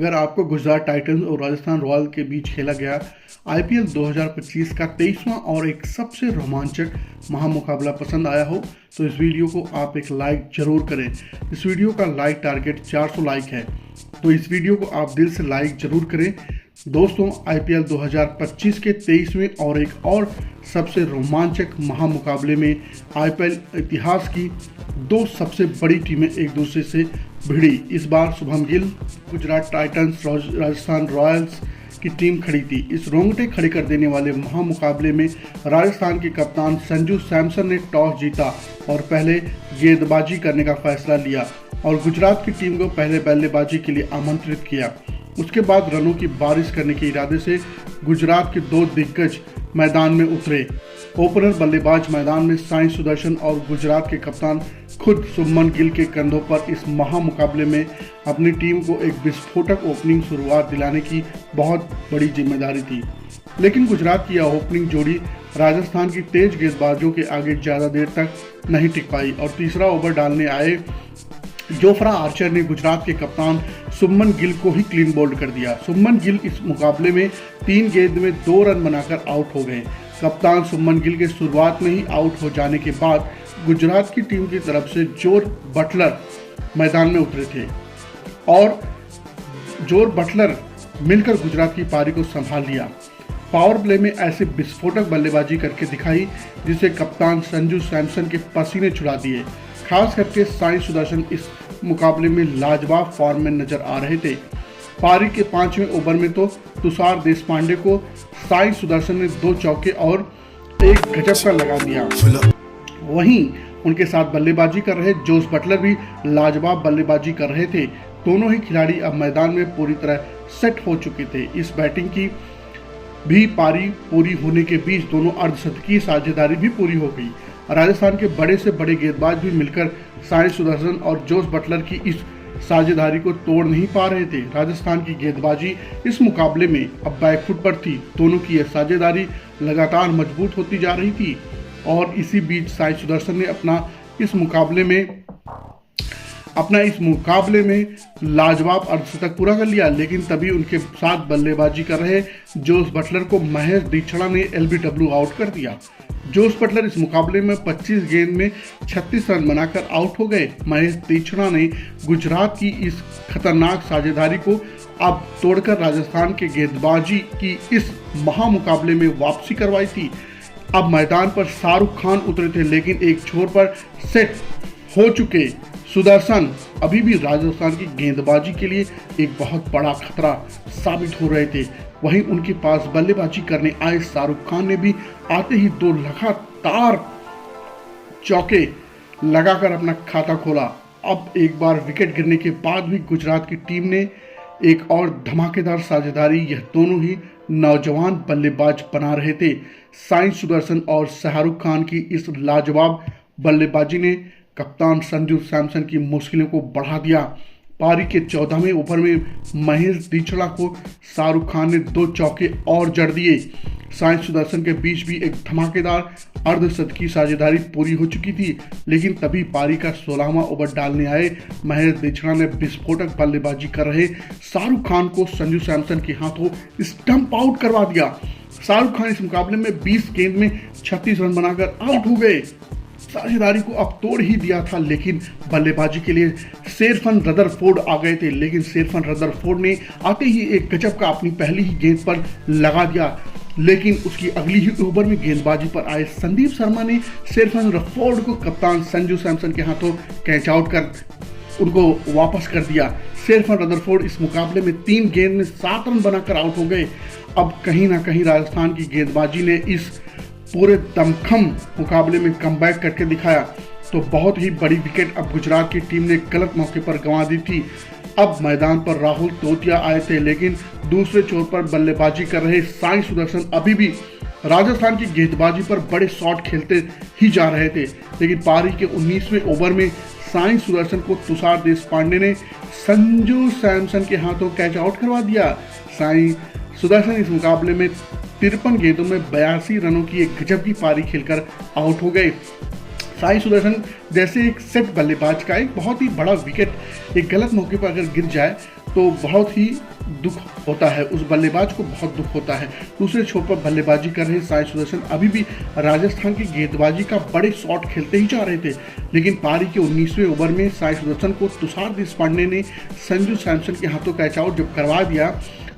अगर आपको गुजरात टाइटंस और राजस्थान रॉयल के बीच खेला गया आईपीएल 2025 का 23वां और एक सबसे रोमांचक महामुकाबला पसंद आया हो तो इस वीडियो को आप एक लाइक जरूर करें। इस वीडियो का लाइक टारगेट 400 लाइक है, तो इस वीडियो को आप दिल से लाइक जरूर करें। दोस्तों, आईपीएल 2025 के 23वें और एक और सबसे रोमांचक महामुकाबले में आईपीएल इतिहास की दो सबसे बड़ी टीमें एक दूसरे से भिड़ी। इस बार शुभम गिल गुजरात टाइटंस राजस्थान रॉयल्स की टीम खड़ी थी। इस रोंगटे खड़े कर देने वाले महामुकाबले में राजस्थान के कप्तान संजू सैमसन ने टॉस जीता और पहले गेंदबाजी करने का फैसला लिया और गुजरात की टीम को पहले बल्लेबाजी के लिए आमंत्रित किया। उसके बाद रनों की बारिश करने के इरादे से गुजरात के दो दिग्गज मैदान में उतरे। ओपनर बल्लेबाज मैदान में साई सुदर्शन और गुजरात के कप्तान खुद शुभमन गिल के कंधों पर इस महामुकाबले में अपनी टीम को एक विस्फोटक ओपनिंग शुरुआत दिलाने की बहुत बड़ी जिम्मेदारी थी। लेकिन गुजरात की यह ओपनिंग जोड़ी राजस्थान की तेज गेंदबाजों के आगे ज़्यादा देर तक नहीं टिक पाई और तीसरा ओवर डालने आए जोफ्रा आर्चर ने गुजरात के कप्तान शुभमन गिल को ही क्लीन बोल्ड कर दिया। शुभमन गिल इस मुकाबले में 3 गेंद में 2 रन बनाकर आउट हो गए। कप्तान शुभमन गिल के शुरुआत में ही आउट हो जाने के बाद गुजरात की टीम की तरफ से जोस बटलर मैदान में उतरे थे और जोस बटलर मिलकर गुजरात की पारी को संभाल लिया। पावर प्ले में ऐसे विस्फोटक बल्लेबाजी करके दिखाई जिसे कप्तान संजू सैमसन के पसीने छुड़ा दिए। खास करके साई सुदर्शन इस मुकाबले में लाजवाब फॉर्म में नजर आ रहे थे। पारी के 5वें ओवर में तो तुषार देशपांडे को साई सुदर्शन ने 2 चौके और एक गजब का लगा दिया। वहीं उनके साथ बल्लेबाजी कर रहे जोस बटलर भी लाजवाब बल्लेबाजी कर रहे थे। दोनों ही खिलाड़ी अब मैदान में पूरी तरह सेट हो चुके थे। इस बैटिंग की भी पारी पूरी होने के बीच दोनों अर्धशतकीय साझेदारी भी पूरी हो गई। राजस्थान के बड़े से बड़े गेंदबाज भी मिलकर साई सुदर्शन और जोस बटलर की इस साझेदारी को तोड़ नहीं पा रहे थे। राजस्थान की गेंदबाजी इस मुकाबले में अब बैकफुट पर थी। दोनों की यह साझेदारी लगातार मजबूत होती जा रही थी और इसी बीच साई सुदर्शन ने अपना इस मुकाबले में लाजवाब अर्धशतक पूरा कर लिया। लेकिन तभी उनके साथ बल्लेबाजी कर रहे जोस बटलर को महेश दीक्षिणा ने एलबीडब्ल्यू आउट कर दिया। जोस बटलर इस मुकाबले में 25 गेंद में 36 रन बनाकर आउट हो गए। महेश दीक्षिणा ने गुजरात की इस खतरनाक साझेदारी को अब तोड़कर राजस्थान के गेंदबाजी की इस महामुकाबले में वापसी करवाई थी। अब मैदान पर शाहरुख खान उतरे थे, लेकिन एक छोर पर सेट हो चुके सुदर्शन अभी भी राजस्थान की गेंदबाजी के लिए एक बहुत बड़ा खतरा साबित हो रहे थे। वहीं उनके पास बल्लेबाजी करने आए शाहरुख खान ने भी आते ही 2 लगातार चौके लगाकर अपना खाता खोला। अब एक बार विकेट गिरने के बाद भी गुजरात की टीम ने एक और धमाकेदार साझेदारी यह दोनों ही नौजवान बल्लेबाज बना रहे थे। साई सुदर्शन और शाहरुख खान की इस लाजवाब बल्लेबाजी ने कप्तान संजू सैमसन की मुश्किलों को बढ़ा दिया। पारी के 14वें ओवर में महेश दीक्षिणा को शाहरुख खान ने 2 चौके और जड़ दिए। साई सुदर्शन के बीच भी एक धमाकेदार अर्धशतकीय साझेदारी पूरी हो चुकी थी। लेकिन तभी पारी का 16वां ओवर डालने आए महेश दीक्षिणा ने विस्फोटक बल्लेबाजी कर रहे शाहरुख खान को संजू सैमसन के हाथों स्टंप आउट करवा दिया। शाहरुख खान इस मुकाबले में 20 गेंद में 36 रन बनाकर आउट हो गए। साझेदारी को अब तोड़ ही दिया था, लेकिन बल्लेबाजी के लिए शेरफन रदरफोर्ड आ गए थे। लेकिन शेरफन रदरफोर्ड ने आते ही एक गजब का अपनी पहली ही गेंद पर लगा दिया। लेकिन उसकी अगली ही ओवर में गेंदबाजी पर आए संदीप शर्मा ने शेरफन रदरफोर्ड को कप्तान संजू सैमसन के हाथों कैच आउट कर उनको वापस कर दिया। शेरफन रदरफोर्ड इस मुकाबले में 3 गेंद में 7 रन बनाकर आउट हो गए। अब कहीं ना कहीं राजस्थान की गेंदबाजी ने इस पूरे दमखम मुकाबले में कमबैक करके दिखाया। तो बहुत ही बड़ी विकेट अब गुजरात की टीम ने गलत मौके पर गंवा दी थी। अब मैदान पर राहुल तोतिया आए थे, लेकिन दूसरे छोर पर बल्लेबाजी कर रहे साई सुदर्शन अभी भी राजस्थान की गेंदबाजी पर बड़े शॉट खेलते ही जा रहे थे। लेकिन पारी के 19वें ओवर में साई सुदर्शन को तुषार देशपांडे ने संजू सैमसन के हाथों कैच आउट करवा दिया। साई सुदर्शन इस मुकाबले में 53 गेंदों में 82 रनों की एक गजब की पारी खेलकर आउट हो गए। साई सुदर्शन जैसे एक सेट बल्लेबाज का एक बहुत ही बड़ा विकेट एक गलत मौके पर अगर गिर जाए तो बहुत ही दुख होता है, उस बल्लेबाज को बहुत दुख होता है। दूसरे छोर पर बल्लेबाजी कर रहे साई सुदर्शन अभी भी राजस्थान की गेंदबाजी का बड़े शॉट खेलते ही जा रहे थे, लेकिन पारी के 19वें ओवर में साई सुदर्शन को तुषार देशपांडे ने संजू सैमसन के हाथों कैच आउट जब करवा दिया।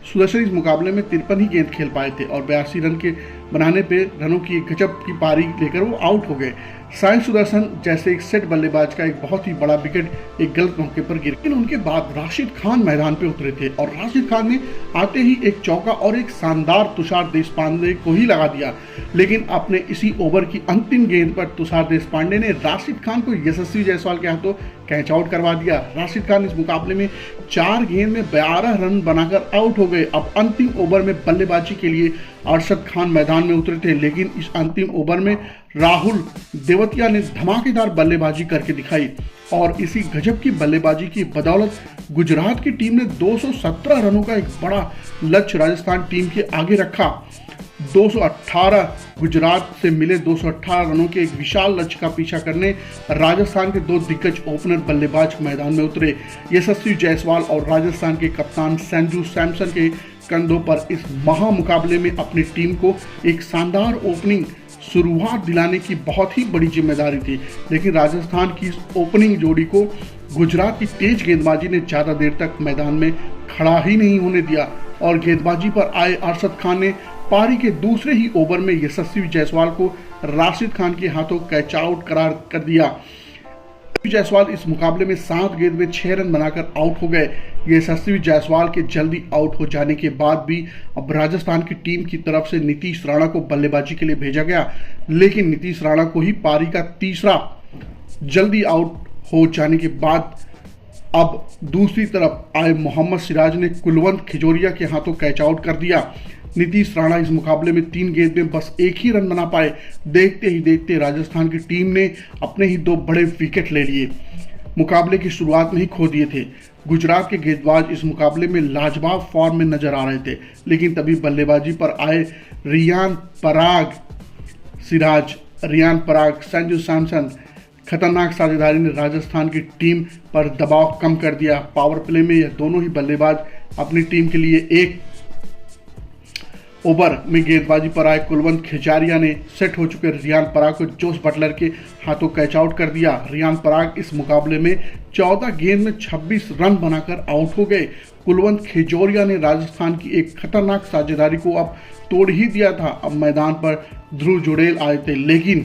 सुदर्शन इस मुकाबले में 53 ही गेंद खेल पाए थे और 82 रन के बनाने पे रनों की एक गजब की पारी लेकर वो आउट हो गए। साई सुदर्शन जैसे एक सेट बल्लेबाज का एक बहुत ही बड़ा विकेट एक गलत मौके पर गिर, लेकिन उनके बाद राशिद खान मैदान पे उतरे थे और राशिद खान ने आते ही एक चौका और एक शानदार तुषार देशपांडे को ही लगा दिया। लेकिन अपने इसी ओवर की अंतिम गेंद पर तुषार देशपांडे ने राशिद खान को यशस्वी जायसवाल के हाथों कैच आउट करवा दिया। राशिद खान इस मुकाबले में 4 गेंद में 12 रन बनाकर आउट हो गए। अब अंतिम ओवर में बल्लेबाजी के लिए अरशद खान मैदान में उतरे थे, लेकिन इस अंतिम ओवर में राहुल देवतिया ने धमाकेदार बल्लेबाजी करके दिखाई और इसी गजब की बल्लेबाजी की बदौलत गुजरात की टीम ने 217 रनों का एक बड़ा लक्ष्य राजस्थान टीम के आगे रखा। 218 गुजरात से मिले 218 रनों के एक विशाल लक्ष्य का पीछा करने राजस्थान के 2 दिग्गज ओपनर बल्लेबाज मैदान में उतरे। यशस्वी जायसवाल और राजस्थान के कप्तान संजू सैमसन के कंधों पर इस महामुकाबले में अपनी टीम को एक शानदार ओपनिंग शुरुआत दिलाने की बहुत ही बड़ी जिम्मेदारी थी, लेकिन राजस्थान की इस ओपनिंग जोड़ी को गुजरात की तेज गेंदबाजी ने ज़्यादा देर तक मैदान में खड़ा ही नहीं होने दिया और गेंदबाजी पर आए अरशद खान ने पारी के दूसरे ही ओवर में यशस्वी जायसवाल को राशिद खान के हाथों कैच आउट करार कर दिया। जायसवाल इस मुकाबले में 7 गेंद में 6 रन बनाकर आउट हो गए। यशस्वी जायसवाल के जल्दी आउट हो जाने के बाद भी अब राजस्थान की टीम की तरफ से नीतीश राणा को बल्लेबाजी के लिए भेजा गया, लेकिन नीतीश राणा को ही पारी का तीसरा जल्दी आउट हो जाने के बाद अब दूसरी तरफ आए मोहम्मद सिराज ने कुलवंत खिजोरिया के हाथों कैच आउट कर दिया। नीतीश राणा इस मुकाबले में 3 गेंद में बस 1 ही रन बना पाए। देखते ही देखते राजस्थान की टीम ने अपने ही 2 बड़े विकेट ले लिए, मुकाबले की शुरुआत में ही खो दिए थे। गुजरात के गेंदबाज इस मुकाबले में लाजवाब फॉर्म में नजर आ रहे थे, लेकिन तभी बल्लेबाजी पर आए रियान पराग, संजू सैमसन खतरनाक साझेदारी ने राजस्थान की टीम पर दबाव कम कर दिया। पावर प्ले में यह दोनों ही बल्लेबाज अपनी टीम के लिए एक ओवर में गेंदबाजी पर आए कुलवंत खिजारिया ने सेट हो चुके रियान पराग को जोस बटलर के हाथों कैच आउट कर दिया। रियान पराग इस मुकाबले में 14 गेंद में 26 रन बनाकर आउट हो गए। कुलवंत खिजोरिया ने राजस्थान की एक खतरनाक साझेदारी को अब तोड़ ही दिया था। अब मैदान पर ध्रुव जुड़ेल आए थे, लेकिन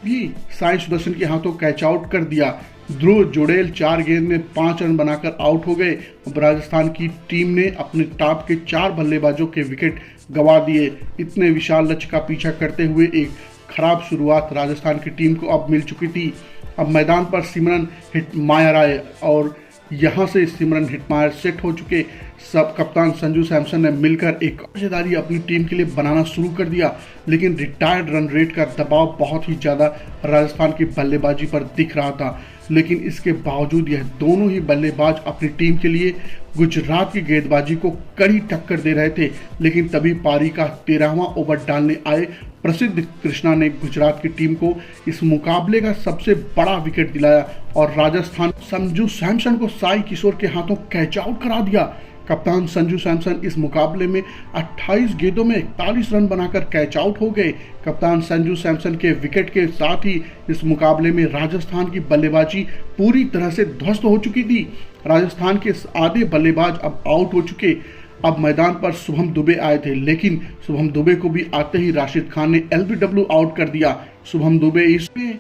भी साई सुदर्शन के हाथों कैच आउट कर दिया। ध्रुव जुड़ेल 4 गेंद में 5 रन बनाकर आउट हो गए। अब राजस्थान की टीम ने अपने टॉप के 4 बल्लेबाजों के विकेट गंवा दिए। इतने विशाल लक्ष्य का पीछा करते हुए एक खराब शुरुआत राजस्थान की टीम को अब मिल चुकी थी। अब मैदान पर सिमरन हिटमायर आए और यहां से सिमरन हिटमायर सेट हो चुके सब कप्तान संजू सैमसन ने मिलकर एक साझेदारी अपनी टीम के लिए बनाना शुरू कर दिया, लेकिन रिटायर्ड रन रेट का दबाव बहुत ही ज़्यादा राजस्थान की बल्लेबाजी पर दिख रहा था। लेकिन इसके बावजूद यह दोनों ही बल्लेबाज अपनी टीम के लिए गुजरात की गेंदबाजी को कड़ी टक्कर दे रहे थे, लेकिन तभी पारी का 13वां ओवर डालने आए प्रसिद्ध कृष्णा ने गुजरात की टीम को इस मुकाबले का सबसे बड़ा विकेट दिलाया और राजस्थान संजू सैमसन को साई किशोर के हाथों कैच आउट करा दिया। कप्तान संजू सैमसन इस मुकाबले में 28 गेंदों में 41 रन बनाकर कैच आउट हो गए। कप्तान संजू सैमसन के विकेट के साथ ही इस मुकाबले में राजस्थान की बल्लेबाजी पूरी तरह से ध्वस्त हो चुकी थी। राजस्थान के आधे बल्लेबाज अब आउट हो चुके। अब मैदान पर शुभम दुबे आए थे, लेकिन शुभम दुबे को भी आते ही राशिद खान ने एलबीडब्ल्यू आउट कर दिया। शुभम दुबे इसमें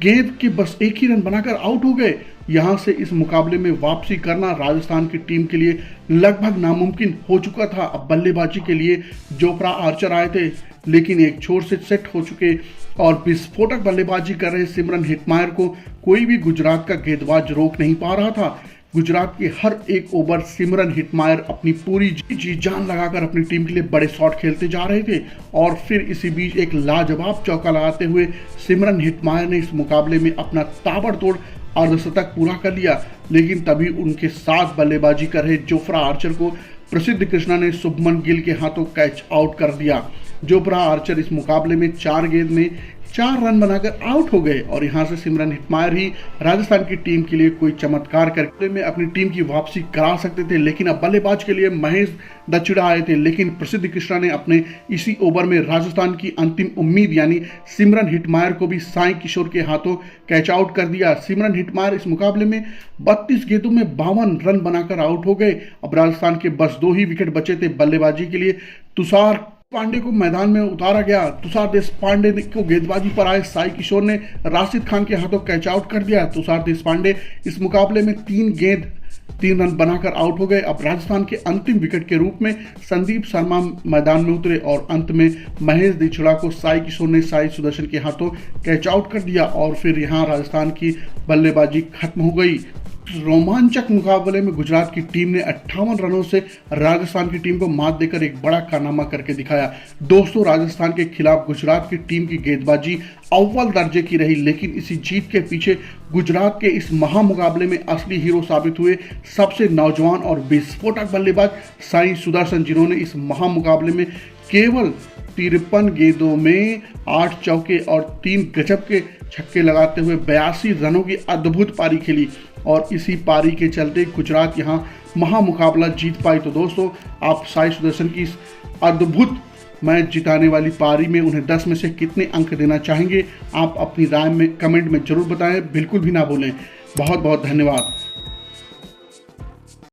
गेंद के बस 1 ही रन बनाकर आउट हो गए। यहां से इस मुकाबले में वापसी करना राजस्थान की टीम के लिए लगभग नामुमकिन हो चुका था। अब बल्लेबाजी के लिए जोफ्रा आर्चर आए थे, लेकिन एक छोर से सेट हो चुके और विस्फोटक बल्लेबाजी कर रहे सिमरन हिटमायर को कोई भी गुजरात का गेंदबाज रोक नहीं पा रहा था। गुजरात के हर एक ओवर सिमरन हिटमायर अपनी पूरी जी जान लगाकर अपनी टीम के लिए बड़े शॉट खेलते जा रहे थे और फिर इसी बीच एक लाजवाब चौका लगाते हुए सिमरन हिटमायर ने इस मुकाबले में अपना ताबड़तोड़ अर्धशतक पूरा कर लिया। लेकिन तभी उनके साथ बल्लेबाजी कर रहे जोफ्रा आर्चर को प्रसिद्ध कृष्णा ने शुभमन गिल के हाथों कैच आउट कर दिया। जोफ्रा आर्चर इस मुकाबले में 4 गेंद में 4 रन बनाकर आउट हो गए और यहां से सिमरन हेटमायर ही राजस्थान की टीम के लिए कोई चमत्कार करके में अपनी टीम की वापसी करा सकते थे। लेकिन अब बल्लेबाज के लिए महेश दच्छिड़ा आए थे, लेकिन प्रसिद्ध कृष्णा ने अपने इसी ओवर में राजस्थान की अंतिम उम्मीद यानी सिमरन हेटमायर को भी साई किशोर के हाथों कैच आउट कर दिया। सिमरन हेटमायर इस मुकाबले में 32 गेंदों में 52 रन बनाकर आउट हो गए। अब राजस्थान के बस 2 ही विकेट बचे थे। बल्लेबाजी के लिए तुषार पांडे को मैदान में उतारा गया। तुषार देशपांडे को गेंदबाजी पर आए साई किशोर ने राशिद खान के हाथों कैच आउट कर दिया। तुषार देशपांडे इस मुकाबले में 3 गेंद 3 रन बनाकर आउट हो गए। अब राजस्थान के अंतिम विकेट के रूप में संदीप शर्मा मैदान में उतरे और अंत में महेश दच्छिड़ा को साई किशोर ने साई सुदर्शन के हाथों कैच आउट कर दिया और फिर यहां राजस्थान की बल्लेबाजी खत्म हो गई। रोमांचक मुकाबले में गुजरात की टीम ने 58 रनों से राजस्थान की टीम को मात देकर एक बड़ा कारनामा करके दिखाया। दोस्तों, राजस्थान के खिलाफ गुजरात की टीम की गेंदबाजी अव्वल दर्जे की रही, लेकिन इसी जीत के पीछे गुजरात के इस महामुकाबले में असली हीरो साबित हुए सबसे नौजवान और विस्फोटक बल्लेबाज साई सुदर्शन, जिन्होंने इस महामुकाबले में केवल 53 गेंदों में 8 चौके और 3 गजब के छक्के लगाते हुए 82 रनों की अद्भुत पारी खेली और इसी पारी के चलते गुजरात यहां महामुकाबला जीत पाई। तो दोस्तों, आप साई सुदर्शन की इस अद्भुत मैच जिताने वाली पारी में उन्हें 10 में से कितने अंक देना चाहेंगे? आप अपनी राय में कमेंट में जरूर बताएं, बिल्कुल भी ना भूलें। बहुत बहुत धन्यवाद।